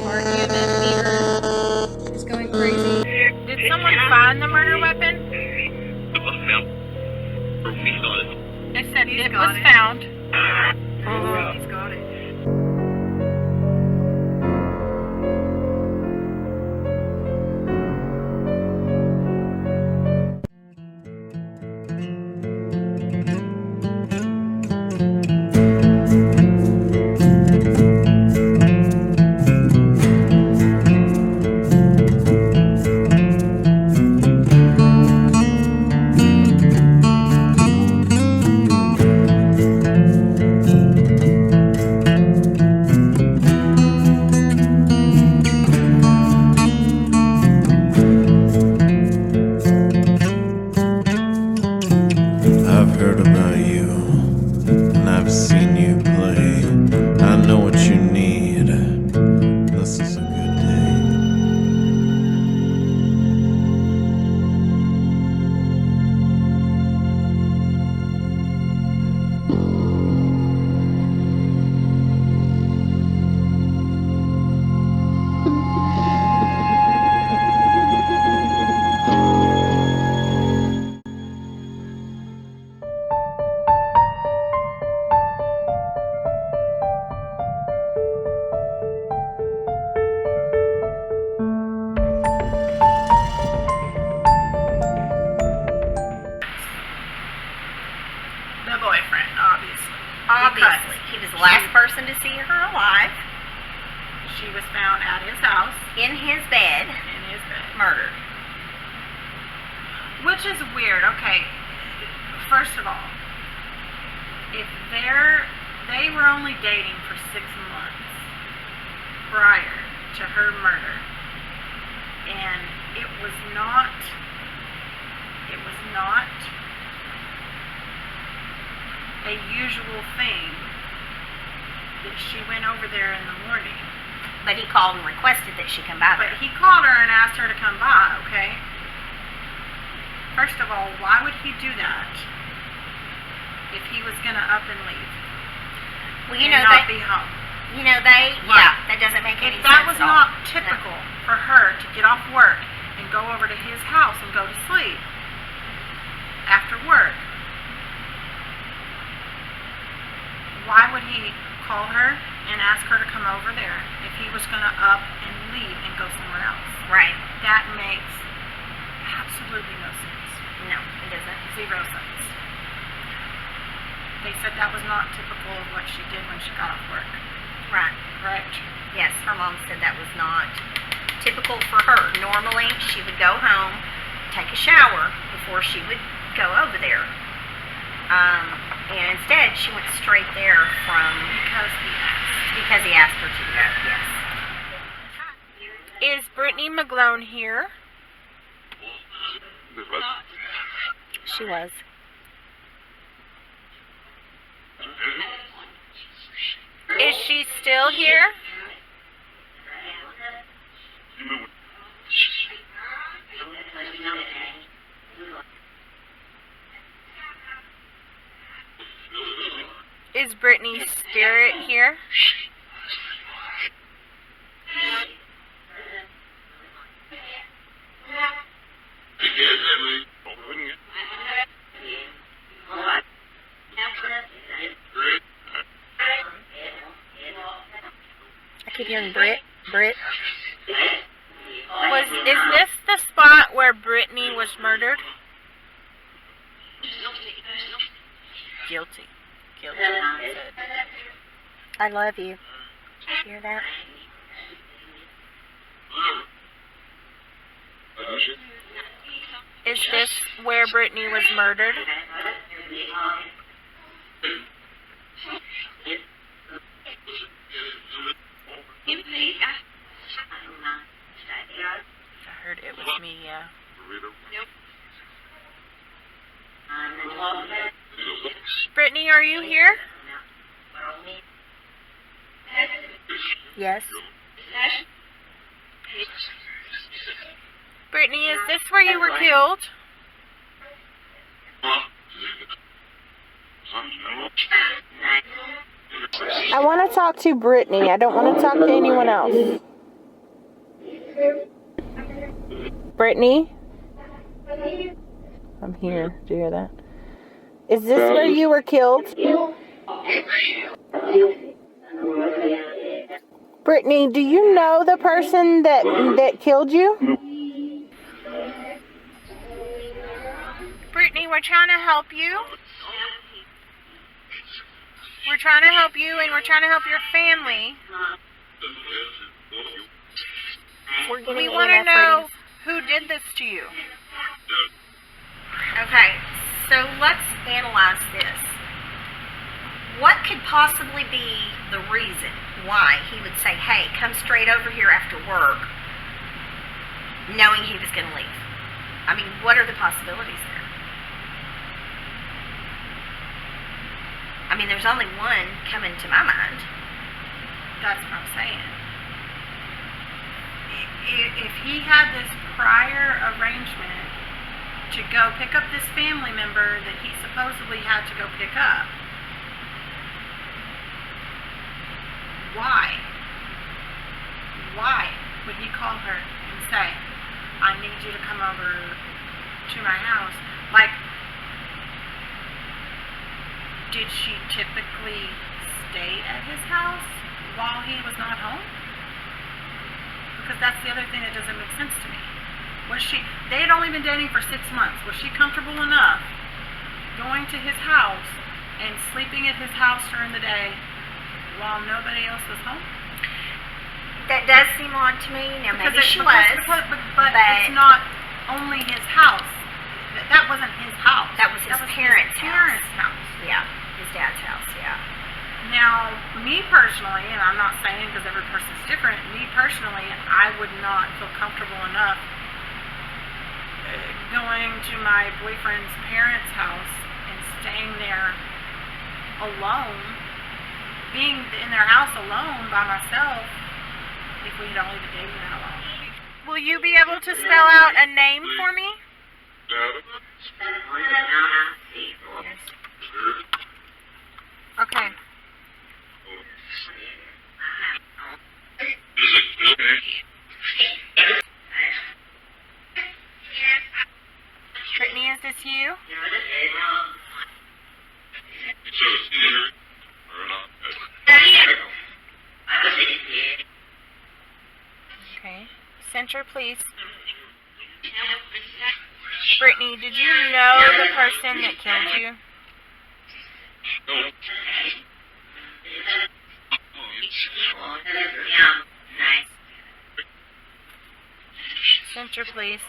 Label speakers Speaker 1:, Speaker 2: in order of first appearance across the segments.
Speaker 1: argument meter is going crazy. Did someone find the murder weapon? It said it was found.
Speaker 2: He's got it.
Speaker 3: I've heard about you, and I've seen you play. I know what you need. This is a good day.
Speaker 2: The boyfriend, obviously.
Speaker 4: Obviously. He was the last person to see her alive.
Speaker 2: She was found at his house.
Speaker 4: In his bed.
Speaker 2: In his bed.
Speaker 4: Murdered.
Speaker 2: Which is weird. Okay, first of all, if they were only dating for 6 months prior to her murder, and it was not a usual thing that she went over there in the morning.
Speaker 4: But he called and requested that she come by
Speaker 2: But
Speaker 4: there.
Speaker 2: he called her and asked her to come by, okay? First of all, why would he do that if he was going to up and leave?
Speaker 4: Well, you
Speaker 2: and
Speaker 4: know,
Speaker 2: not be home?
Speaker 4: that doesn't make any
Speaker 2: If
Speaker 4: sense
Speaker 2: that was
Speaker 4: at all.
Speaker 2: not typical for her to get off work and go over to his house and go to sleep after work, why would he call her and ask her to come over there if he was going to up and leave and go somewhere else?
Speaker 4: Right.
Speaker 2: That makes absolutely no sense.
Speaker 4: No, it doesn't.
Speaker 2: 0 cents. They said that was not typical of what she did when she got off work.
Speaker 4: Right.
Speaker 2: Right?
Speaker 4: Yes, her mom said that was not typical for her. Normally, she would go home, take a shower before she would go over there. And instead, she went straight there because he asked her to. Yes.
Speaker 1: Is Brittany McGlone here? She was. Is she still here? Is Brittany's spirit here? I keep hearing Britt. Is this the spot where Brittany was murdered? Guilty. I love you. Did you hear that? Is this where Brittany was murdered? I heard it was me, yeah. Brittany, are you here? Yes. Brittany, is this where you were killed? I want to talk to Brittany. I don't want to talk to anyone else. Brittany? I'm here. Do you hear that? Is this where you were killed? Brittany, do you know the person that killed you? Brittany, we're trying to help you. We're trying to help you, and we're trying to help your family. We want to know who did this to you.
Speaker 4: Okay, so let's analyze this. What could possibly be the reason why he would say, hey, come straight over here after work, knowing he was going to leave? I mean, what are the possibilities there? I mean, there's only one coming to my mind.
Speaker 2: That's what I'm saying. If he had this prior arrangement to go pick up this family member that he supposedly had to go pick up, why would he call her and say, I need you to come over to my house? Like, did she typically stay at his house while he was not home? Because that's the other thing that doesn't make sense to me. They had only been dating for 6 months. Was she comfortable enough going to his house and sleeping at his house during the day while nobody else was home?
Speaker 4: That does seem odd to me. Now, maybe she was.
Speaker 2: But it's not only his house. That wasn't his house.
Speaker 4: That was his parents'
Speaker 2: house.
Speaker 4: Yeah, his dad's house, yeah.
Speaker 2: Now, me personally, and I'm not saying because every person's different, me personally, I would not feel comfortable enough going to my boyfriend's parents' house and staying there alone, being in their house alone by myself, if we had only been dating that long.
Speaker 1: Will you be able to spell out a name for me? Okay. Brittany, is this you? Okay. Center, please. Brittany, did you know the person that killed you? Center, please.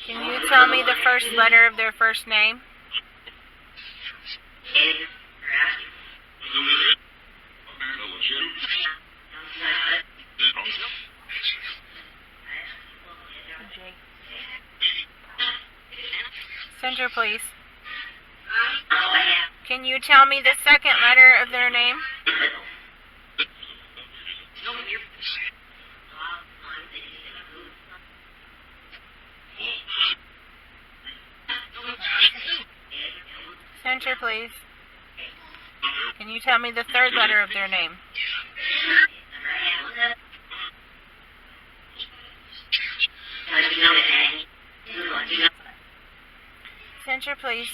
Speaker 1: Can you tell me the first letter of their first name? Center, please. Can you tell me the second letter of their name? Center, please. Can you tell me the third letter of their name? Center, please.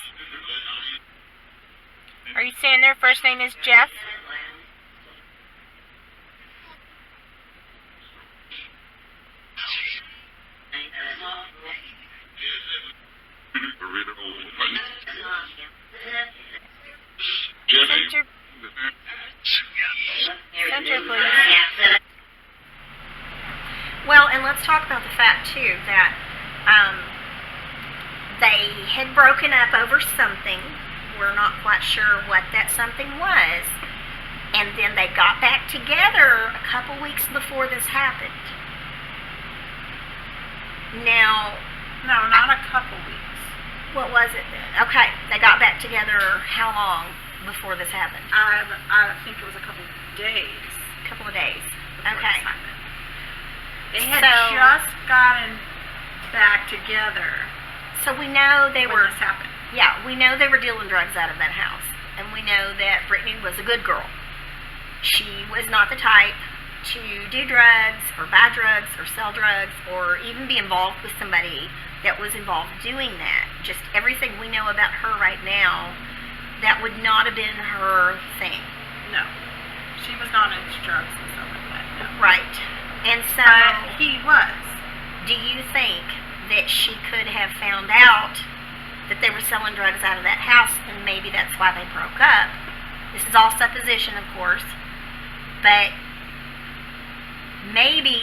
Speaker 1: Are you saying their first name is Jeff? Center, please.
Speaker 4: Well, and let's talk about the fact, too, that they had broken up over something. We're not quite sure what that something was. And then they got back together a couple weeks before this happened. Now...
Speaker 2: No, not a couple weeks.
Speaker 4: What was it then? Okay, they got back together how long before this happened?
Speaker 2: I think it was a couple of days.
Speaker 4: A couple of days. Okay.
Speaker 2: They had just gotten back together.
Speaker 4: So we know they were...
Speaker 2: When this happened.
Speaker 4: Yeah, we know they were dealing drugs out of that house. And we know that Brittany was a good girl. She was not the type to do drugs or buy drugs or sell drugs or even be involved with somebody that was involved doing that. Just everything we know about her right now, that would not have been her thing.
Speaker 2: No. She was not into drugs and stuff like that. No.
Speaker 4: Right. And so,
Speaker 2: But he was.
Speaker 4: do you think that she could have found out that they were selling drugs out of that house, and maybe that's why they broke up? This is all supposition, of course, but maybe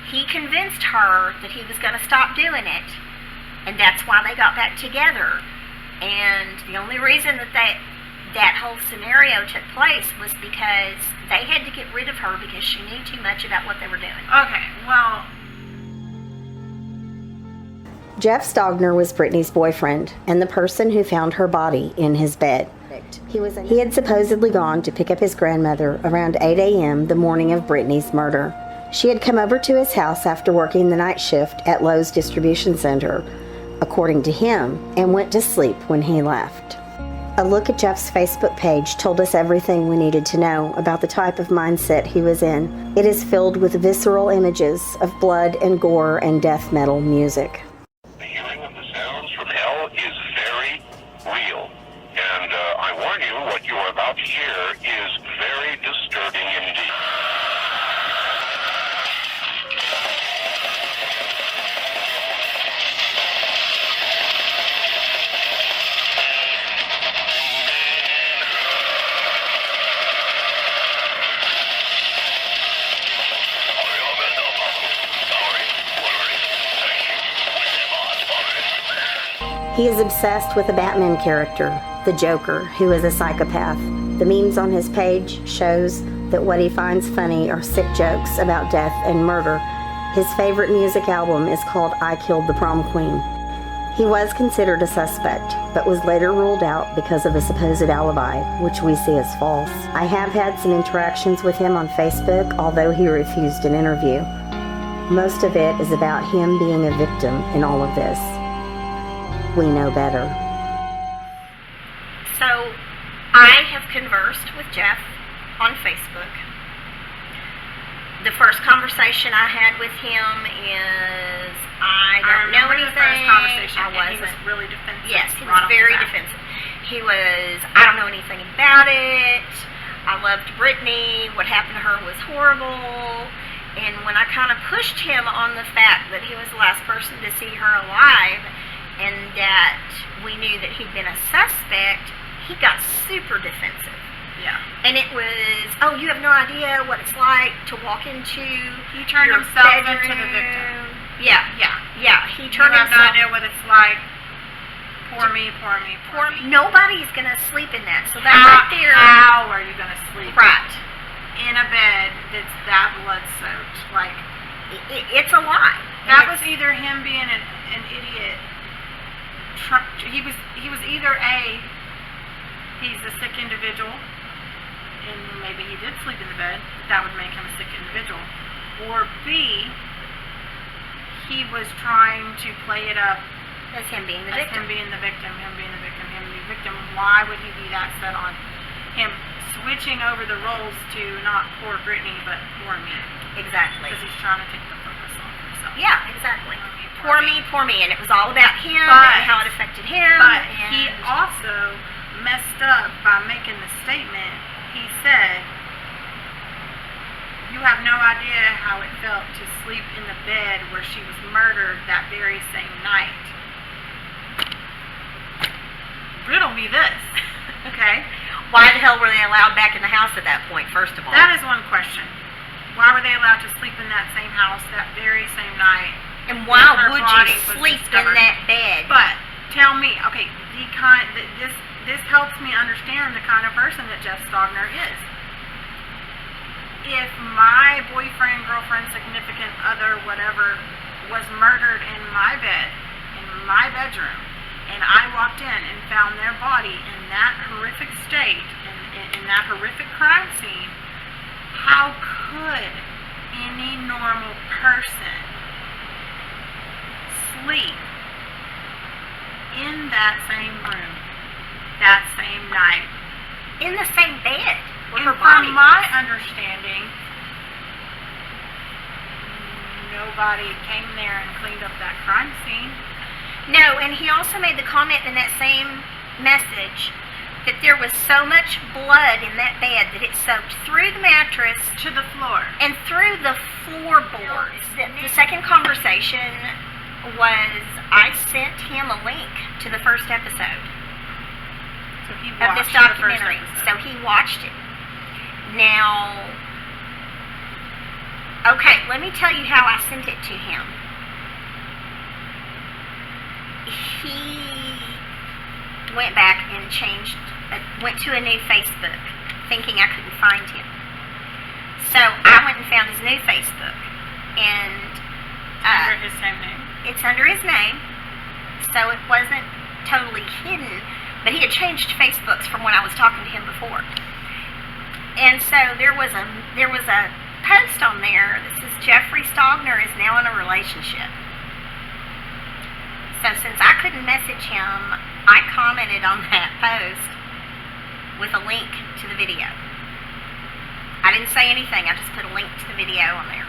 Speaker 4: he convinced her that he was going to stop doing it, and that's why they got back together. And the only reason that whole scenario took place was because they had to get rid of her because she knew too much about what they were doing.
Speaker 2: Okay, well,
Speaker 5: Jeff Stogner was Brittany's boyfriend and the person who found her body in his bed. He had supposedly gone to pick up his grandmother around 8 a.m. the morning of Brittany's murder. She had come over to his house after working the night shift at Lowe's distribution center, according to him, and went to sleep when he left. A look at Jeff's Facebook page told us everything we needed to know about the type of mindset he was in. It is filled with visceral images of blood and gore and death metal music.
Speaker 6: The hearing of the sounds from hell is very real. And I warn you, what you are about to hear is very disturbing indeed.
Speaker 5: He is obsessed with a Batman character, the Joker, who is a psychopath. The memes on his page shows that what he finds funny are sick jokes about death and murder. His favorite music album is called I Killed the Prom Queen. He was considered a suspect, but was later ruled out because of a supposed alibi, which we see as false. I have had some interactions with him on Facebook, although he refused an interview. Most of it is about him being a victim in all of this. We know better.
Speaker 4: So, I have conversed with Jeff on Facebook. The first conversation I had with him is, I don't know anything.
Speaker 2: The first conversation,
Speaker 4: I
Speaker 2: and he was
Speaker 4: wasn't.
Speaker 2: really defensive.
Speaker 4: Yes, he
Speaker 2: right
Speaker 4: was
Speaker 2: off
Speaker 4: very
Speaker 2: the bat.
Speaker 4: defensive. He was, I don't know anything about it. I loved Brittany. What happened to her was horrible. And when I kind of pushed him on the fact that he was the last person to see her alive, and that we knew that he'd been a suspect, he got super defensive.
Speaker 2: Yeah.
Speaker 4: And it was, oh, you have no idea what it's like to walk into
Speaker 2: He turned
Speaker 4: your
Speaker 2: himself
Speaker 4: bedroom.
Speaker 2: into the victim.
Speaker 4: Yeah,
Speaker 2: Yeah.
Speaker 4: he
Speaker 2: You
Speaker 4: turned
Speaker 2: have no
Speaker 4: himself.
Speaker 2: idea what it's like. Poor me, poor me, poor me.
Speaker 4: Nobody's gonna sleep in that. So that
Speaker 2: How,
Speaker 4: right there,
Speaker 2: how are you going to sleep
Speaker 4: right?
Speaker 2: in a bed that's that blood-soaked? Like,
Speaker 4: It's a lie.
Speaker 2: that was either him being an idiot. He was either A, he's a sick individual, and maybe he did sleep in the bed, that would make him a sick individual, or B, he was trying to play it up
Speaker 4: as him being the
Speaker 2: as
Speaker 4: victim.
Speaker 2: him being the victim, him being the victim, him being the victim. Why would he be that set on him switching over the roles to not poor Brittany, but poor me?
Speaker 4: Exactly.
Speaker 2: Because he's trying to take the focus off himself.
Speaker 4: Yeah, exactly.
Speaker 2: Poor
Speaker 4: Poor me, and it was all about him
Speaker 2: But-
Speaker 4: and how it affected him.
Speaker 2: But
Speaker 4: and
Speaker 2: he also messed up by making the statement. He said, "You have no idea how it felt to sleep in the bed where she was murdered that very same night." Riddle me this, okay?
Speaker 4: why the hell were they allowed back in the house at that point? First of all,
Speaker 2: That is one question. Why were they allowed to sleep in that same house that very same night?
Speaker 4: and why
Speaker 2: her
Speaker 4: would
Speaker 2: body
Speaker 4: you
Speaker 2: was
Speaker 4: sleep in
Speaker 2: discovered?
Speaker 4: that bed?
Speaker 2: But tell me, okay, this helps me understand the kind of person that Jeff Stogner is. If my boyfriend, girlfriend, significant other, whatever, was murdered in my bed, in my bedroom, and I walked in and found their body in that horrific state, in that horrific crime scene, how could any normal person sleep in that same room, that same night?
Speaker 4: In the same bed where
Speaker 2: And
Speaker 4: her body
Speaker 2: from my
Speaker 4: was.
Speaker 2: understanding, whole body, came there and cleaned up that crime scene.
Speaker 4: No, and he also made the comment in that same message that there was so much blood in that bed that it soaked through the mattress
Speaker 2: To the floor.
Speaker 4: and through the floorboards. The second conversation was I sent him a link to the first episode
Speaker 2: So he
Speaker 4: of
Speaker 2: watched
Speaker 4: this
Speaker 2: the first
Speaker 4: documentary.
Speaker 2: episode.
Speaker 4: So he watched it. Now, okay, let me tell you how I sent it to him. He went back and went to a new Facebook, thinking I couldn't find him. So I went and found his new Facebook, and
Speaker 2: Under his same name.
Speaker 4: it's under his name, so it wasn't totally hidden, but he had changed Facebooks from when I was talking to him before. And so there was a post on there that says Jeffrey Stogner is now in a relationship. So since I couldn't message him, I commented on that post with a link to the video. I didn't say anything, I just put a link to the video on there.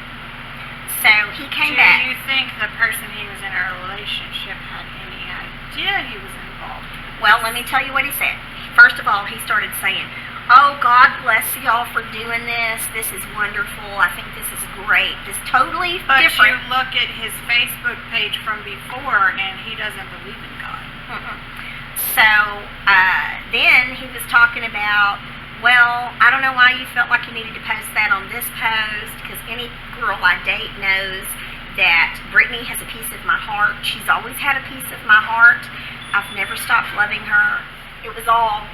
Speaker 4: So he came back.
Speaker 2: Do you think the person he was in a relationship had any idea he was involved?
Speaker 4: Well, let me tell you what he said. First of all, he started saying, "Oh, God bless y'all for doing this. This is wonderful. I think this is great. This totally
Speaker 2: But
Speaker 4: different."
Speaker 2: you look at his Facebook page from before, and he doesn't believe in God.
Speaker 4: So then he was talking about, well, I don't know why you felt like you needed to post that on this post, because any girl I date knows that Brittany has a piece of my heart. She's always had a piece of my heart. I've never stopped loving her. It was all,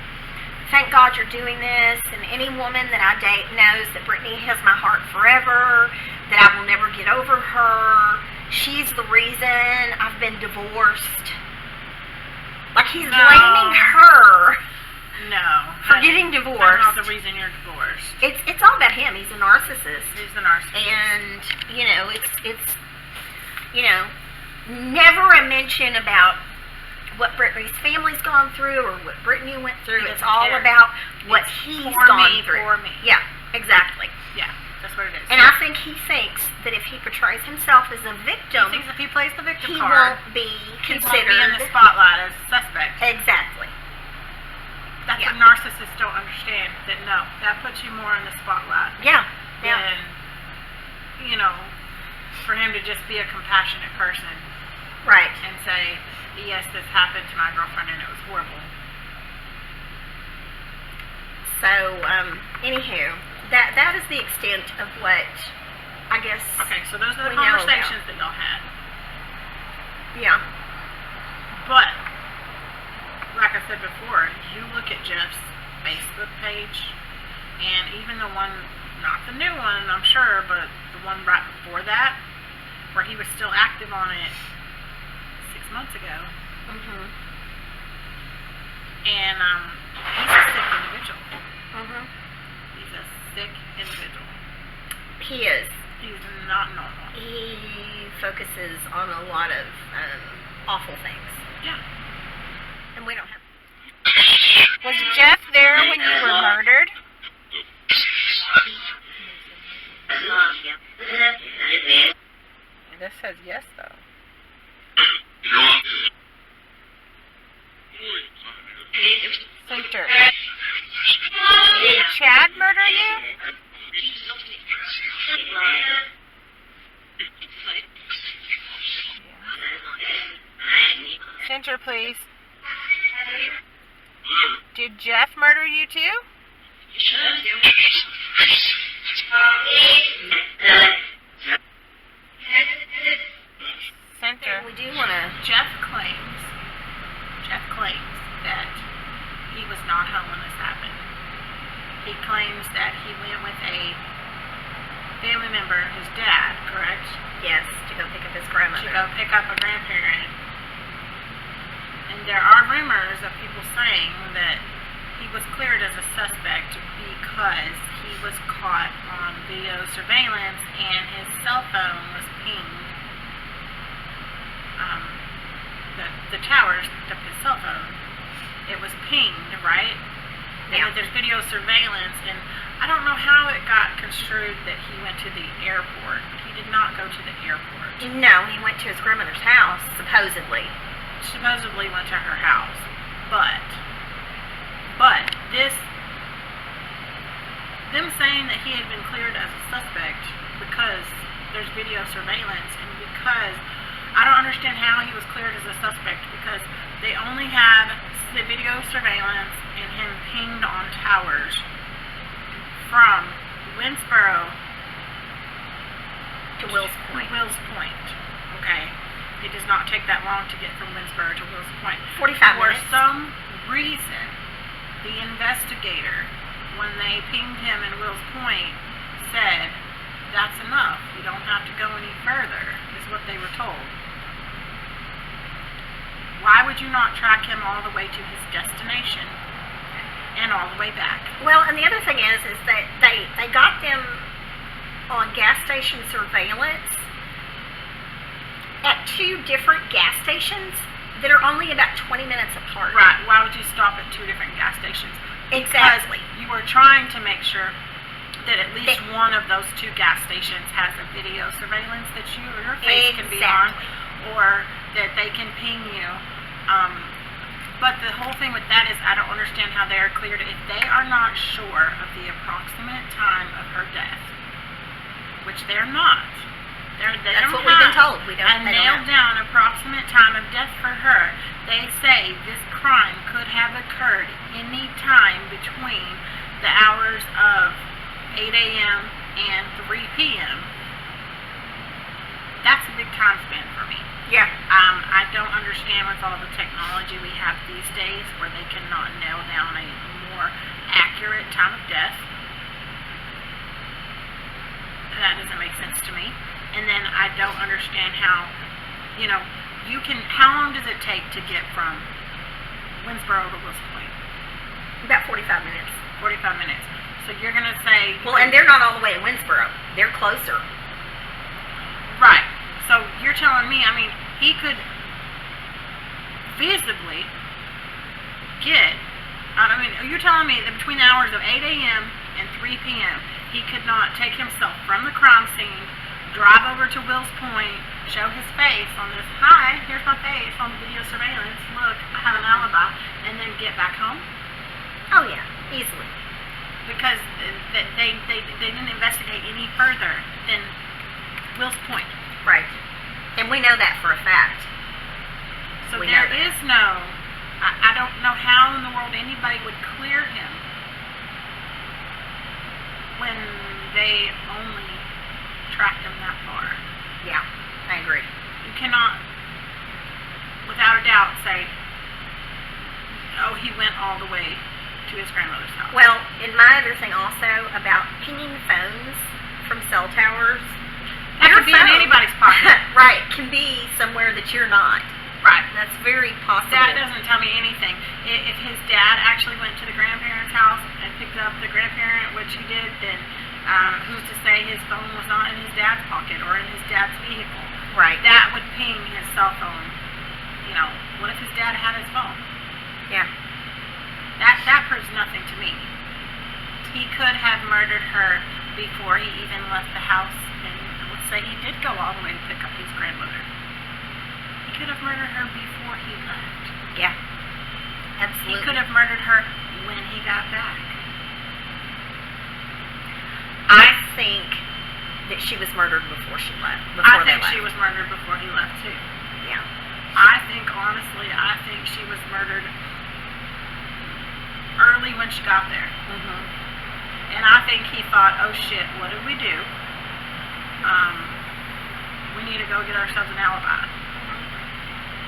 Speaker 4: thank God you're doing this, and any woman that I date knows that Brittany has my heart forever, that I will never get over her. She's the reason I've been divorced. Like he's
Speaker 2: No.
Speaker 4: blaming her
Speaker 2: No.
Speaker 4: for getting
Speaker 2: That's
Speaker 4: divorced.
Speaker 2: not the reason you're divorced.
Speaker 4: It's all about him. He's a narcissist.
Speaker 2: He's the narcissist.
Speaker 4: And never a mention about what Brittany's family's gone through or what Brittany went through.
Speaker 2: He
Speaker 4: It's
Speaker 2: doesn't
Speaker 4: all
Speaker 2: care.
Speaker 4: about what
Speaker 2: It's
Speaker 4: he's
Speaker 2: for
Speaker 4: gone
Speaker 2: me,
Speaker 4: through.
Speaker 2: for me.
Speaker 4: Yeah, exactly.
Speaker 2: Yeah, that's what it is.
Speaker 4: And I think he thinks that if he portrays himself as a
Speaker 2: he
Speaker 4: victim,
Speaker 2: thinks if he plays the victim
Speaker 4: he
Speaker 2: card,
Speaker 4: won't be
Speaker 2: he won't
Speaker 4: considered.
Speaker 2: be in the spotlight as a suspect.
Speaker 4: Exactly.
Speaker 2: That's
Speaker 4: Yeah.
Speaker 2: what narcissists don't understand. That no, that puts you more in the spotlight
Speaker 4: Yeah. Yeah.
Speaker 2: than, for him to just be a compassionate person
Speaker 4: Right.
Speaker 2: and say, yes, this happened to my girlfriend and it was horrible.
Speaker 4: So, anywho, that is the extent of what I guess.
Speaker 2: Okay, so those are the
Speaker 4: We know about.
Speaker 2: conversations that y'all had.
Speaker 4: Yeah.
Speaker 2: But, like I said before, you look at Jeff's Facebook page, and even the one, not the new one, I'm sure, but the one right before that, where he was still active on it 6 months ago.
Speaker 4: Mhm.
Speaker 2: And he's a sick individual.
Speaker 4: Mhm.
Speaker 2: He's a sick individual.
Speaker 4: He is.
Speaker 2: He's not normal.
Speaker 4: He focuses on a lot of awful things,
Speaker 2: Yeah.
Speaker 4: and we don't have.
Speaker 1: Was Jeff there when you were murdered? This says yes, though. Center. Did Chad murder you? Center, please. Did Jeff murder you too? Center.
Speaker 4: We do want to.
Speaker 2: Jeff claims that he was not home when this happened. He claims that he went with a family member, his dad, correct?
Speaker 4: Yes, to go pick up his
Speaker 2: To
Speaker 4: grandmother.
Speaker 2: go pick up a grandparent. And there are rumors of people saying that he was cleared as a suspect because he was caught on video surveillance and his cell phone was pinged. The towers picked up his cell phone. It was pinged, right? And
Speaker 4: Yeah.
Speaker 2: that there's video surveillance, and I don't know how it got construed that he went to the airport. He did not go go to the airport.
Speaker 4: No, he went to his grandmother's house, supposedly.
Speaker 2: Supposedly went to her house, but them saying that he had been cleared as a suspect because there's video surveillance, and because I don't understand how he was cleared as a suspect, because they only had the video surveillance and him pinged on towers from Winsboro
Speaker 4: To Will's Point.
Speaker 2: Okay. It does not take that long to get from Winsboro to Will's Point.
Speaker 4: 45
Speaker 2: For
Speaker 4: minutes.
Speaker 2: some reason, the investigator, when they pinged him in Will's Point, said, that's enough. You don't have to go any further, is what they were told. Why would you not track him all the way to his destination and all the way back?
Speaker 4: Well, and the other thing is that they got them on gas station surveillance at 2 different gas stations that are only about 20 minutes apart.
Speaker 2: Right. Why would you stop at 2 different gas stations?
Speaker 4: Exactly.
Speaker 2: Because you were trying to make sure that at least one of those 2 gas stations has a video surveillance that your face can be on, or that they can ping you. But the whole thing with that is I don't understand how they are cleared if they are not sure of the approximate time of her death, which they're not.
Speaker 4: That's what we've been told.
Speaker 2: They don't nailed down approximate time of death for her. They say this crime could have occurred any time between the hours of 8 a.m. and 3 p.m. That's a big time span for me.
Speaker 4: Yeah.
Speaker 2: I don't understand with all the technology we have these days where they cannot nail down a more accurate time of death. That doesn't make sense to me. And then I don't understand how, how long does it take to get from Winsboro to Will's Point?
Speaker 4: About 45 minutes.
Speaker 2: 45 minutes. So you're going to say...
Speaker 4: Well, and they're not all the way to Winsboro. They're closer.
Speaker 2: Right. So you're telling me, he could feasibly get... you're telling me that between the hours of 8 a.m. and 3 p.m., he could not take himself from the crime scene, drive over to Will's Point, show his face on this, hi, here's my face on the video surveillance, look, I have an alibi, and then get back home?
Speaker 4: Oh, yeah, easily.
Speaker 2: Because they didn't investigate any further than Will's Point.
Speaker 4: Right. And we know that for a fact.
Speaker 2: So there is no, I don't know how in the world anybody would clear him when they only tracked him that far.
Speaker 4: Yeah, I agree.
Speaker 2: You cannot, without a doubt, say, oh, he went all the way to his grandmother's house.
Speaker 4: Well, and my other thing also about pinging phones from cell towers,
Speaker 2: that could be in anybody's pocket.
Speaker 4: Right, can be somewhere that you're not.
Speaker 2: Right.
Speaker 4: That's very possible.
Speaker 2: That doesn't tell me anything. If his dad actually went to the grandparents' house and picked up the grandparent, which he did, then who's to say his phone was not in his dad's pocket or in his dad's vehicle?
Speaker 4: Right.
Speaker 2: That would ping his cell phone. What if his dad had his phone?
Speaker 4: Yeah.
Speaker 2: That proves nothing to me. He could have murdered her before he even left the house, and let's say he did go all the way to pick up his grandmother. He could have murdered her before he left.
Speaker 4: Yeah.
Speaker 2: He
Speaker 4: Absolutely.
Speaker 2: could have murdered her when he got back.
Speaker 4: I think that she was murdered before she left.
Speaker 2: I think she was murdered before he left too.
Speaker 4: Yeah.
Speaker 2: Honestly, I think she was murdered early when she got there.
Speaker 4: Mm-hmm.
Speaker 2: And I think he thought, oh shit, what did we do? We need to go get ourselves an alibi.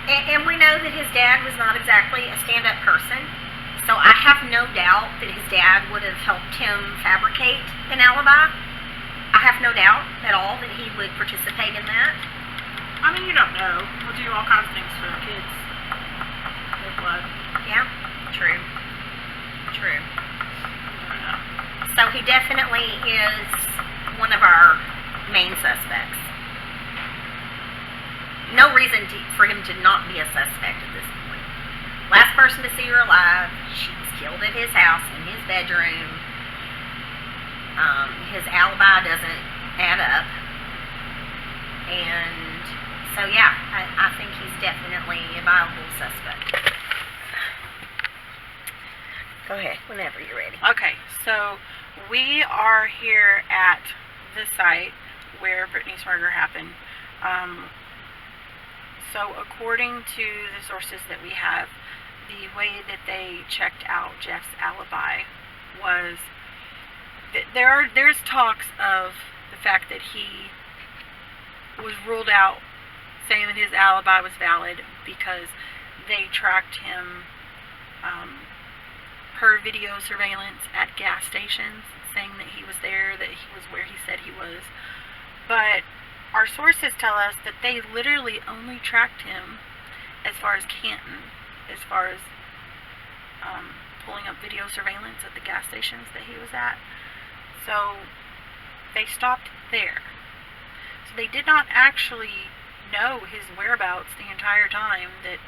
Speaker 4: And we know that his dad was not exactly a stand-up person, so I have no doubt that his dad would have helped him fabricate an alibi. I have no doubt at all that he would participate in that.
Speaker 2: You don't know. We'll do all kinds of things for the kids. Their blood.
Speaker 4: Yeah, true. True.
Speaker 2: I don't know.
Speaker 4: So he definitely is one of our main suspects. No reason for him to not be a suspect at this point. Last person to see her alive, she was killed at his house in his bedroom. His alibi doesn't add up. And so, yeah, I think he's definitely a viable suspect. Go ahead, whenever you're ready.
Speaker 2: Okay, so we are here at the site where Brittany's murder happened. So according to the sources that we have, the way that they checked out Jeff's alibi was that there's talks of the fact that he was ruled out, saying that his alibi was valid because they tracked him per video surveillance at gas stations, saying that he was there, that he was where he said he was. But our sources tell us that they literally only tracked him as far as Canton, as far as pulling up video surveillance at the gas stations that he was at. So they stopped there. So they did not actually know his whereabouts the entire time that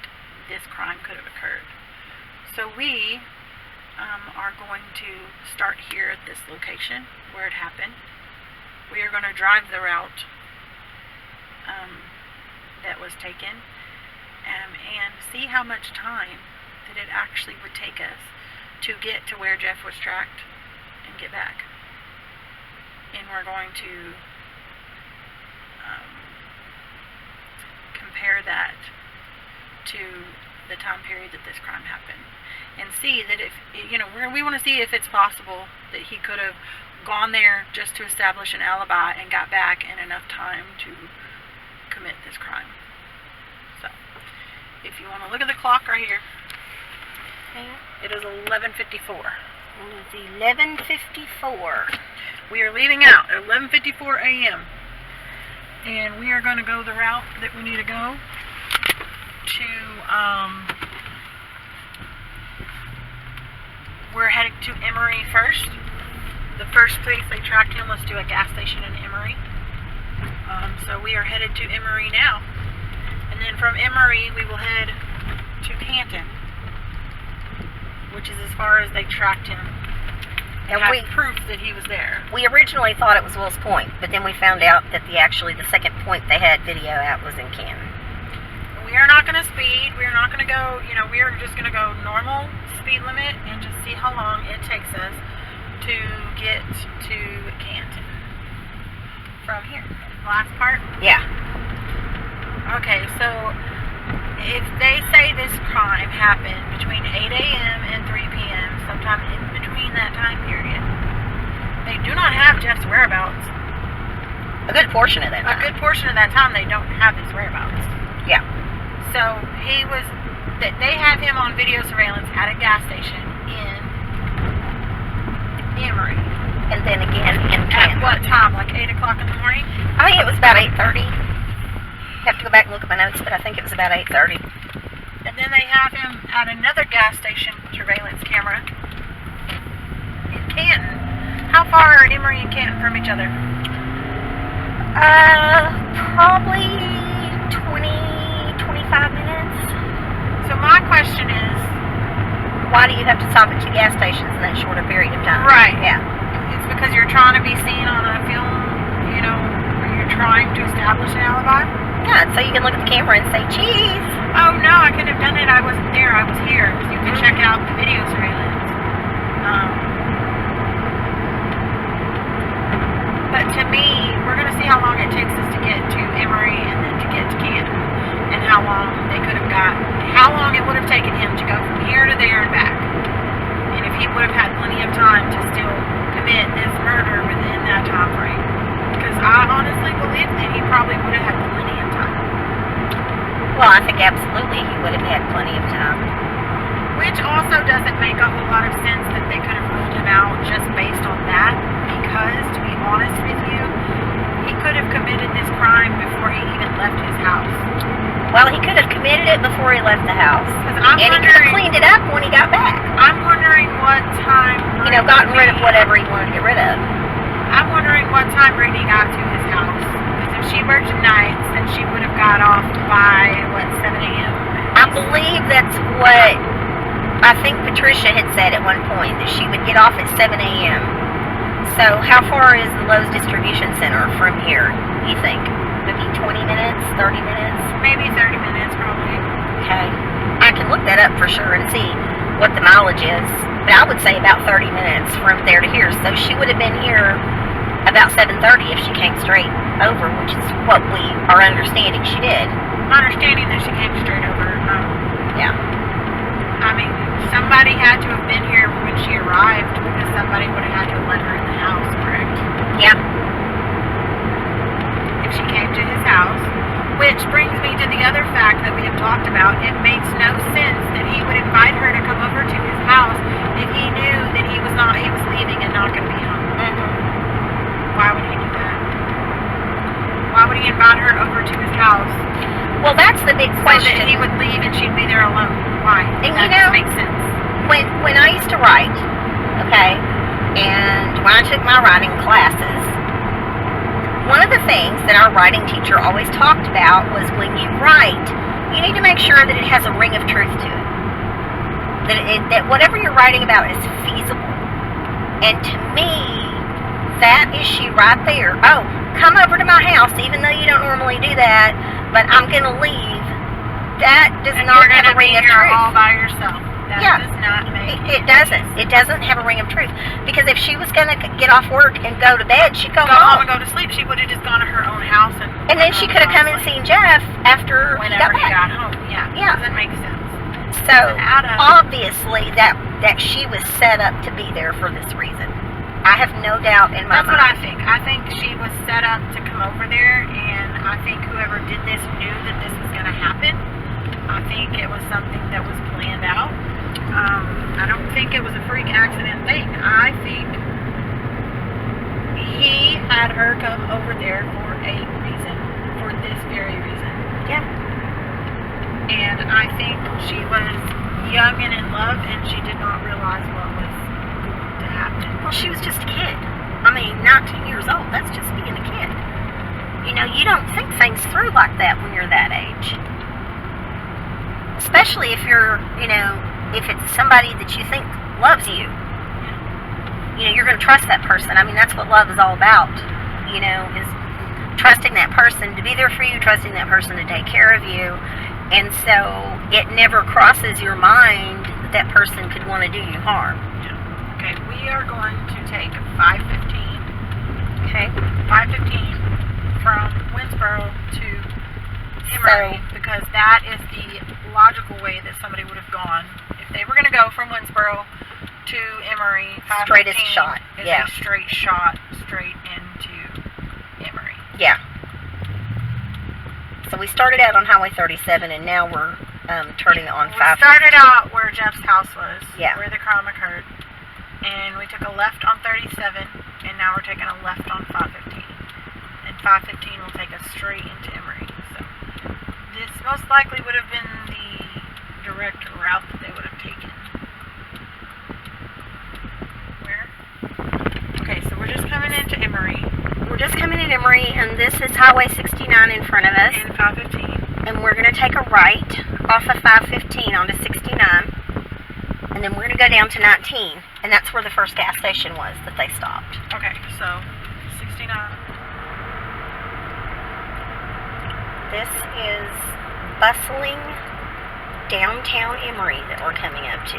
Speaker 2: this crime could have occurred. So we are going to start here at this location where it happened. We are going to drive the route that was taken and see how much time that it actually would take us to get to where Jeff was tracked and get back. And we're going to compare that to the time period that this crime happened, and see that if, you know, we want to see if it's possible that he could have gone there just to establish an alibi and got back in enough time to commit this crime. So, if you want to look at the clock right here, it is 11:54.
Speaker 4: It's 11:54.
Speaker 2: We are leaving out at 11:54 a.m. and we are going to go the route that we need to go to, we're heading to Emory first. The first place they tracked him was to a gas station in Emory. So we are headed to Emory now. And then from Emory we will head to Canton, which is as far as they tracked him. And have proof that he was there.
Speaker 4: We originally thought it was Wills Point, but then we found out that the second point they had video at was in Canton.
Speaker 2: We are not going to speed. We are not going to go, you know, we are just going to go normal speed limit and just see how long it takes us to get to Canton. From here. Last part?
Speaker 4: Yeah.
Speaker 2: Okay, so if they say this crime happened between 8 a.m. and 3 p.m., sometime in between that time period, they do not have Jeff's whereabouts.
Speaker 4: A good portion of that time.
Speaker 2: A good portion of that time they don't have his whereabouts.
Speaker 4: Yeah.
Speaker 2: So they have him on video surveillance at a gas station in Emory.
Speaker 4: And then again in Canton.
Speaker 2: At what time? Like 8 o'clock in the morning?
Speaker 4: I think it was about 8:30. Have to go back and look at my notes, but I think it was about 8:30.
Speaker 2: And then they have him at another gas station surveillance camera in Canton. How far are Emory and Canton from each other?
Speaker 4: Probably 20-25 minutes.
Speaker 2: So my question is,
Speaker 4: why do you have to stop at two gas stations in that shorter period of time?
Speaker 2: Right.
Speaker 4: Yeah.
Speaker 2: It's because you're trying to be seen on a film, you know, where you're trying to establish an alibi?
Speaker 4: Yeah, so you can look at the camera and say, cheese.
Speaker 2: Oh no, I couldn't have done it. I wasn't there. I was here. So you can check out the video surveillance. But to me, we're going to see how long it takes us to get to Emory and then to get to Canton, and how long it would have taken him to go from here to there and back. And if he would have had plenty of time to still commit this murder within that time frame. Because I honestly believe that he probably would have had plenty of time.
Speaker 4: Well, I think absolutely he would have had plenty of time.
Speaker 2: Which also doesn't make a whole lot of sense that they could have ruled him out just based on that. Because, to be honest with you, he could have committed this crime before he even left his house.
Speaker 4: Well, he could have committed it before he left the house.
Speaker 2: And
Speaker 4: he could have cleaned it up when he got back.
Speaker 2: I'm wondering what time...
Speaker 4: gotten rid of whatever he wanted to get rid of.
Speaker 2: I'm wondering what time Brittany got to his house. Because if she worked nights, then she would have got off by, 7 a.m.?
Speaker 4: I believe that's what... I think Patricia had said at one point, that she would get off at 7 a.m. So, how far is the Lowe's Distribution Center from here, you think? Maybe 20
Speaker 5: 30 minutes?
Speaker 2: Maybe 30 minutes, probably.
Speaker 5: Okay. I can look that up for sure and see what the mileage is. But I would say about 30 minutes from there to here. So she would have been here about 7:30 if she came straight over, which is what we are understanding she did.
Speaker 2: Understanding that she came straight over.
Speaker 5: Yeah.
Speaker 2: I mean, somebody had to have been here when she arrived because somebody would have had to have let her in the house, correct?
Speaker 5: Yeah.
Speaker 2: If she came to his house, which brings me to the other fact that we have talked about. It makes no sense that he would invite her to come over to his house if he knew that he was leaving and not going to be home. Why would he do that? Why would he invite her over to his house?
Speaker 5: Well, that's the big
Speaker 2: So
Speaker 5: question.
Speaker 2: that he would leave and she'd be there alone. Why?
Speaker 5: And
Speaker 2: that
Speaker 5: you know,
Speaker 2: doesn't make sense.
Speaker 5: when I used to write, okay, and when I took my writing classes, one of the things that our writing teacher always talked about was when you write, you need to make sure that it has a ring of truth to it. That whatever you're writing about is feasible. And to me, that issue right there, oh, come over to my house, even though you don't normally do that, but I'm going to leave, that does
Speaker 2: And
Speaker 5: not
Speaker 2: you're
Speaker 5: have
Speaker 2: gonna
Speaker 5: a ring
Speaker 2: be
Speaker 5: of
Speaker 2: here
Speaker 5: truth.
Speaker 2: all by yourself. That
Speaker 5: Yeah.
Speaker 2: does not make
Speaker 5: It doesn't. It doesn't have a ring of truth. Because if she was going to get off work and go to bed, she'd go
Speaker 2: Go home
Speaker 5: home.
Speaker 2: and go to sleep. She would have just gone to her own house
Speaker 5: And then she could have come and seen Jeff after he got
Speaker 2: whenever he
Speaker 5: back.
Speaker 2: got home. Yeah.
Speaker 5: Yeah.
Speaker 2: Doesn't make sense.
Speaker 5: So,
Speaker 2: Doesn't add up.
Speaker 5: obviously, that she was set up to be there for this reason. I have no doubt in my
Speaker 2: That's what I
Speaker 5: mind.
Speaker 2: think. I think she was set up to come over there, and I think whoever did this knew that this was going to happen. I think it was something that was planned out. I don't think it was a freak accident thing. I think he had her come over there for a reason, for this very reason.
Speaker 5: Yeah.
Speaker 2: And I think she was young and in love, and she did not realize what was going to happen.
Speaker 5: Well, she was just a kid. I mean, 19 years old. That's just being a kid. You know, you don't think things through like that when you're that age. Especially if you're, you know, if it's somebody that you think loves you. You know, you're going to trust that person. I mean, that's what love is all about. You know, is trusting that person to be there for you, trusting that person to take care of you. And so it never crosses your mind that that person could want to do you harm.
Speaker 2: Okay, we are going to take 5:15.
Speaker 5: Okay?
Speaker 2: 5:15 from Winsboro to Emory, because that is the logical way that somebody would have gone. If they were going to go from Winsboro to Emory, 5:15
Speaker 5: Straightest shot,
Speaker 2: is
Speaker 5: yeah.
Speaker 2: a straight shot straight into Emory.
Speaker 5: Yeah. So we started out on Highway 37, and now we're turning on
Speaker 2: We
Speaker 5: 5.
Speaker 2: started out where Jeff's house was,
Speaker 5: Yeah.
Speaker 2: where the crime occurred, and we took a left on 37, and now we're taking a left on 5:15. And 5:15 will take us straight into Emory. So this most likely would have been the direct route that they would have taken. Where? Okay, so we're just coming into Emory
Speaker 5: We're just coming in Emory, and this is Highway 69 in front of us.
Speaker 2: in 5:15.
Speaker 5: And we're going to take a right off of 515 onto 69. And then we're going to go down to 19. And that's where the first gas station was that they stopped.
Speaker 2: Okay, so 69.
Speaker 5: This is bustling downtown Emory that we're coming up to.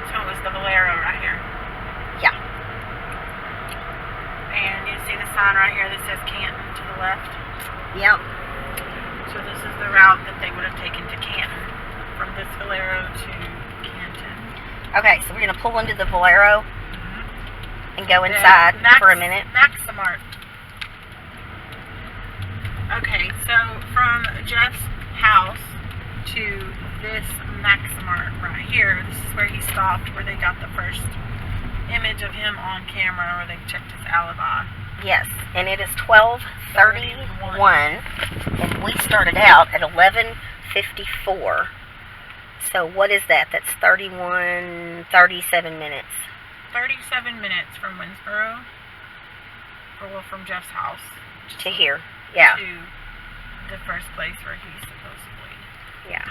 Speaker 2: So it was the Valero right here.
Speaker 5: Yeah.
Speaker 2: And you see the sign right here that says Canton to the left.
Speaker 5: Yep.
Speaker 2: So this is the route that they would have taken to Canton, from this Valero to Canton.
Speaker 5: Okay, so we're going to pull into the Valero and go inside for a minute.
Speaker 2: Maximart. Okay, so from Jeff's house to this Maximart right here, this is where he stopped, where they got the first image of him on camera, where they checked his alibi.
Speaker 5: Yes, and it is 12:31, and we started out at 11:54. So what is that? That's 37 minutes.
Speaker 2: 37 minutes from Winsboro, or from Jeff's house
Speaker 5: To here. Yeah.
Speaker 2: to the first place where he supposedly,
Speaker 5: Yeah.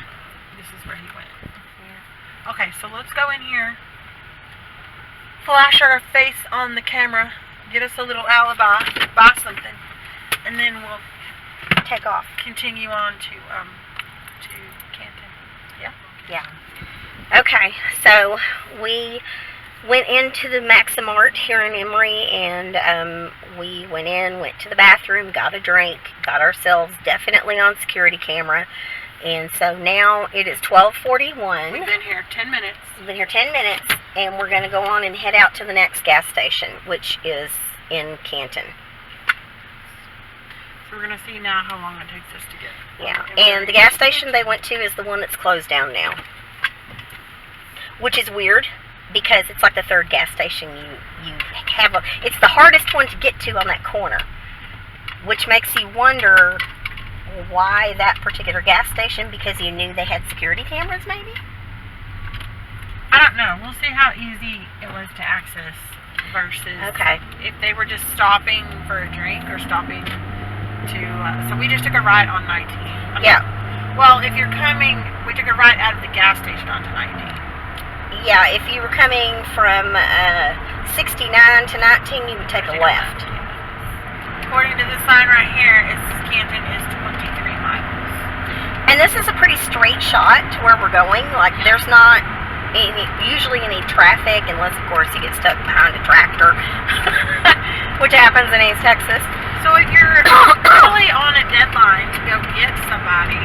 Speaker 2: this is where he went. Okay, so let's go in here, flash our face on the camera, get us a little alibi, buy something, and then we'll
Speaker 5: take off?
Speaker 2: Continue on to Canton. Yeah.
Speaker 5: Yeah. Okay, so we went into the Maximart here in Emory, and we went to the bathroom, got a drink, got ourselves definitely on security camera, and so now it is 12:41.
Speaker 2: We've been here 10 minutes.
Speaker 5: We've been here 10 minutes, and we're going to go on and head out to the next gas station, which is in Canton.
Speaker 2: So we're going to see now how long it takes us to get.
Speaker 5: Yeah, and the gas station they went to is the one that's closed down now. Which is weird, because it's like the third gas station you have. It's the hardest one to get to on that corner. Which makes you wonder why that particular gas station, because you knew they had security cameras, maybe?
Speaker 2: I don't know. We'll see how easy it was to access versus if they were just stopping for a drink or stopping to... so we just took a ride on 19.
Speaker 5: Yeah.
Speaker 2: Well, if you're coming... We took a ride out of the gas station onto 19.
Speaker 5: Yeah, if you were coming from 69 to 19, you would take a left.
Speaker 2: According to the sign right here, Canton is 23 miles.
Speaker 5: And this is a pretty straight shot to where we're going. Like, there's not usually any traffic, unless, of course, you get stuck behind a tractor, which happens in East Texas.
Speaker 2: So if you're really on a deadline to go get somebody,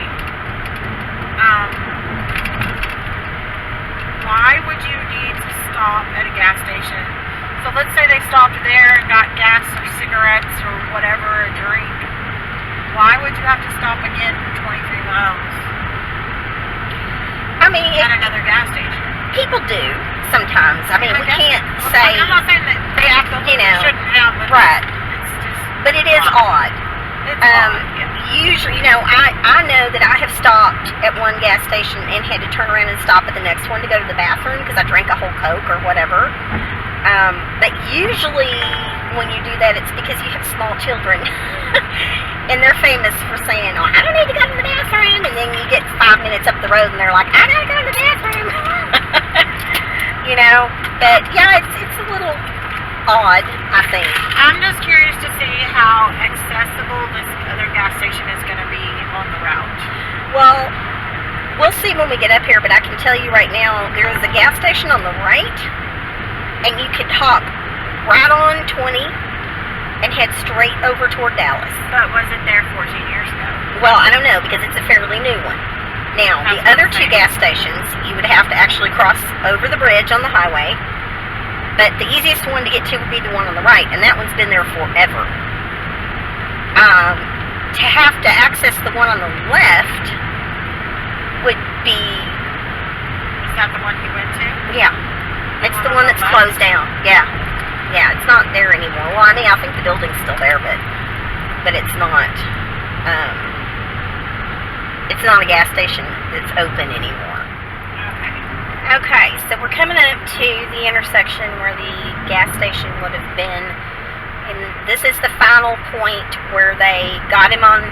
Speaker 2: why would you need to stop at a gas station? So let's say they stopped there and got gas or cigarettes or whatever, a drink. Why would you have to stop again for 23 miles?
Speaker 5: I mean,
Speaker 2: at another gas station.
Speaker 5: People do sometimes. I mean, we can't say.
Speaker 2: I'm not saying that they absolutely shouldn't have, but
Speaker 5: right.
Speaker 2: It's just.
Speaker 5: But it is odd.
Speaker 2: It's odd. Yeah.
Speaker 5: Usually, I know that I have stopped at one gas station and had to turn around and stop at the next one to go to the bathroom because I drank a whole Coke or whatever. But usually when you do that, it's because you have small children. And they're famous for saying, oh, I don't need to go to the bathroom. And then you get 5 minutes up the road and they're like, I gotta go to the bathroom. But yeah, it's a little odd, I think.
Speaker 2: I'm just curious to see how accessible this other gas station is going to be on the route.
Speaker 5: Well, we'll see when we get up here, but I can tell you right now, there is a gas station on the right, and you could hop right on 20 and head straight over toward Dallas.
Speaker 2: But was it there 14 years ago?
Speaker 5: Well, I don't know, because it's a fairly new one. Now, the other two gas stations, you would have to actually cross over the bridge on the highway. But the easiest one to get to would be the one on the right, and that one's been there forever. To have to access the one on the left would be...
Speaker 2: Is that the one you went to?
Speaker 5: Yeah. It's the one that's closed down. Yeah. Yeah, it's not there anymore. Well, I mean, I think the building's still there, but it's not... it's not a gas station that's open anymore. Okay, so we're coming up to the intersection where the gas station would have been, and this is the final point where they got him on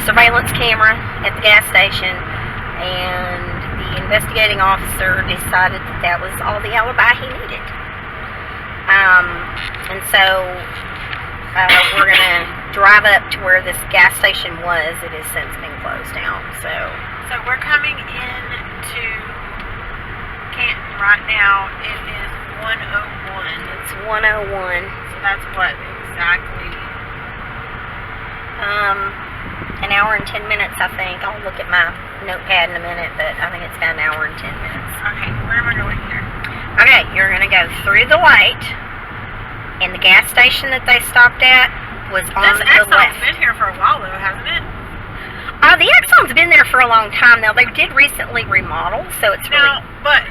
Speaker 5: surveillance camera at the gas station, and the investigating officer decided that was all the alibi he needed. And so we're going to drive up to where this gas station was. It has since been closed down. So
Speaker 2: we're coming in to Canton right now. It is 1:01.
Speaker 5: It's 1:01.
Speaker 2: So that's what exactly?
Speaker 5: An hour and 10 minutes, I think. I'll look at my notepad in a minute, but I think it's about an hour and 10 minutes.
Speaker 2: Okay, where am I going here?
Speaker 5: Okay, you're going to go through the light, and the gas station that they stopped at was on the left.
Speaker 2: This Exxon's been here for a while, though, hasn't it?
Speaker 5: The Exxon's been there for a long time now. They did recently remodel, so it's really...
Speaker 2: But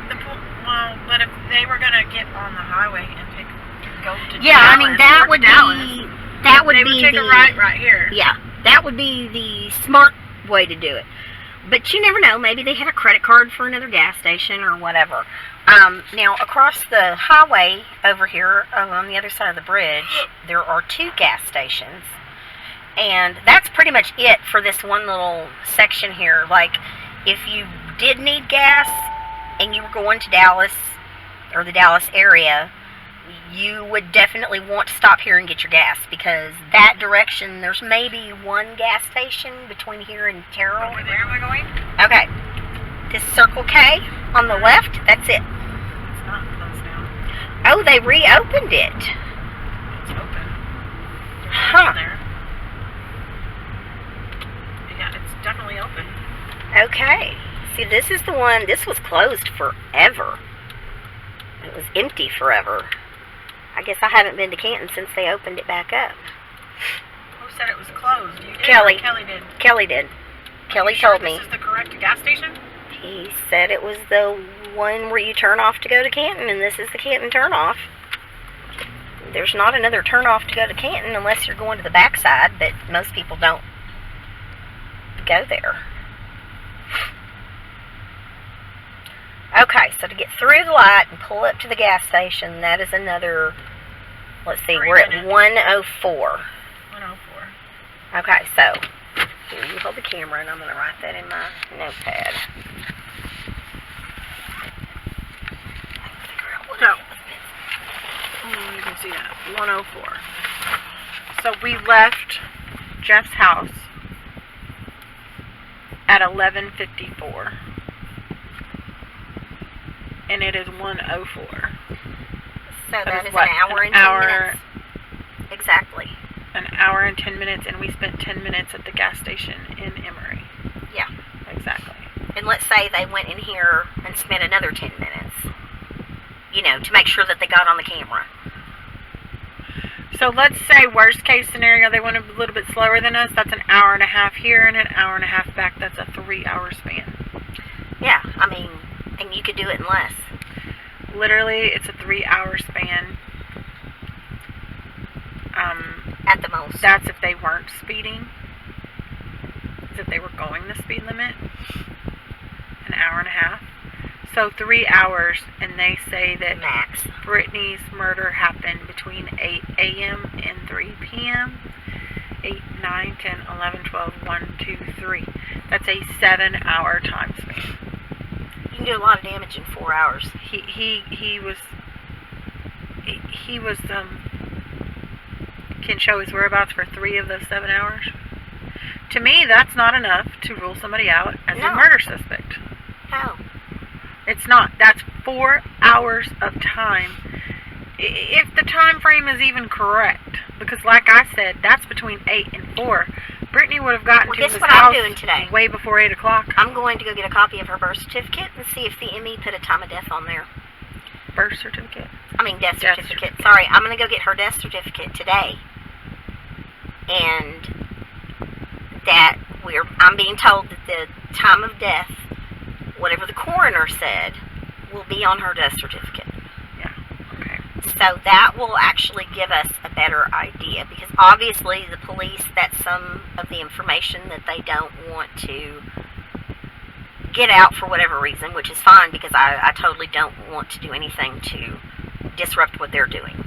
Speaker 2: if they were going to get on the highway and go to Dallas,
Speaker 5: I mean, that would be... That would
Speaker 2: they
Speaker 5: be
Speaker 2: would take a right here.
Speaker 5: Yeah, that would be the smart way to do it. But you never know. Maybe they had a credit card for another gas station or whatever. Now, across the highway over here on the other side of the bridge, there are 2 gas stations. And that's pretty much it for this one little section here. Like, if you did need gas and you were going to Dallas or the Dallas area, you would definitely want to stop here and get your gas, because that direction, there's maybe one gas station between here and Terrell.
Speaker 2: Okay, where am I going?
Speaker 5: Okay. This Circle K on the left, that's it.
Speaker 2: It's not closed now.
Speaker 5: Oh, they reopened it.
Speaker 2: It's open. There's
Speaker 5: Huh.
Speaker 2: nothing there. Yeah, it's definitely open.
Speaker 5: Okay. See, this is the one, this was closed forever. It was empty forever. I guess I haven't been to Canton since they opened it back up.
Speaker 2: Who said it was closed? You did?
Speaker 5: Kelly.
Speaker 2: Or Kelly did.
Speaker 5: Kelly did. Kelly
Speaker 2: You sure
Speaker 5: told me.
Speaker 2: This is the correct gas station?
Speaker 5: He said it was the one where you turn off to go to Canton, and this is the Canton turnoff. There's not another turnoff to go to Canton unless you're going to the backside, but most people don't go there. Okay, so to get through the light and pull up to the gas station, that is another, let's see,
Speaker 2: 3
Speaker 5: we're at
Speaker 2: minutes.
Speaker 5: 104.
Speaker 2: 104.
Speaker 5: Okay, so here, you hold the camera, and I'm going to write that in my notepad.
Speaker 2: So, you can see that. 104. So we left Jeff's house at 11:54. And it is 104.
Speaker 5: So that is
Speaker 2: what,
Speaker 5: an hour and 10 minutes. Exactly.
Speaker 2: An hour and 10 minutes, and we spent 10 minutes at the gas station in Emory.
Speaker 5: Yeah.
Speaker 2: Exactly.
Speaker 5: And let's say they went in here and spent another 10 minutes. You know, to make sure that they got on the camera.
Speaker 2: So let's say worst case scenario, they went a little bit slower than us. That's an hour and a half here and an hour and a half back. That's a 3-hour span.
Speaker 5: Yeah, I mean, and you could do it in less.
Speaker 2: Literally, it's a 3-hour span.
Speaker 5: At the most.
Speaker 2: That's if they weren't speeding. If they were going the speed limit. An hour and a half. So 3 hours, and they say that
Speaker 5: Max.
Speaker 2: Brittany's murder happened between 8 a.m. and 3 p.m. 8, 9, 10, 11, 12, 1, 2, 3. That's a 7-hour time span.
Speaker 5: You can do a lot of damage in 4 hours.
Speaker 2: He was can show his whereabouts for 3 of those 7 hours. To me, that's not enough to rule somebody out as a murder suspect.
Speaker 5: No.
Speaker 2: It's not. That's 4 hours of time. If the time frame is even correct, because like I said, that's between 8 and 4. Brittany would have gotten to his
Speaker 5: what
Speaker 2: house
Speaker 5: I'm doing today?
Speaker 2: way before 8 o'clock.
Speaker 5: I'm going to go get a copy of her birth certificate and see if the ME put a time of death on there.
Speaker 2: Birth certificate?
Speaker 5: I mean, death certificate. Sorry, I'm going to go get her death certificate today. And that I'm being told that the time of death, whatever the coroner said, will be on her death certificate.
Speaker 2: Yeah, okay.
Speaker 5: So that will actually give us a better idea, because obviously the police, that's some of the information that they don't want to get out for whatever reason, which is fine, because I totally don't want to do anything to disrupt what they're doing.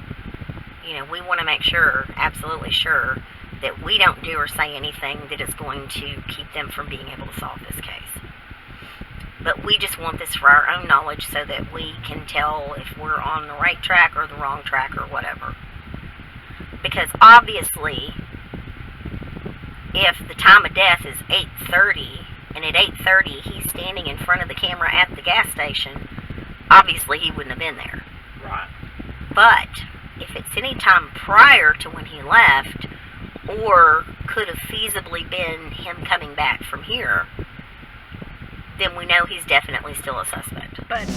Speaker 5: You know, we want to make sure, absolutely sure, that we don't do or say anything that is going to keep them from being able to solve this case. But we just want this for our own knowledge so that we can tell if we're on the right track or the wrong track or whatever. Because obviously, if the time of death is 8:30, and at 8:30 he's standing in front of the camera at the gas station, obviously he wouldn't have been there.
Speaker 2: Right.
Speaker 5: But if it's any time prior to when he left, or could have feasibly been him coming back from here, then we know he's definitely still a suspect.
Speaker 2: But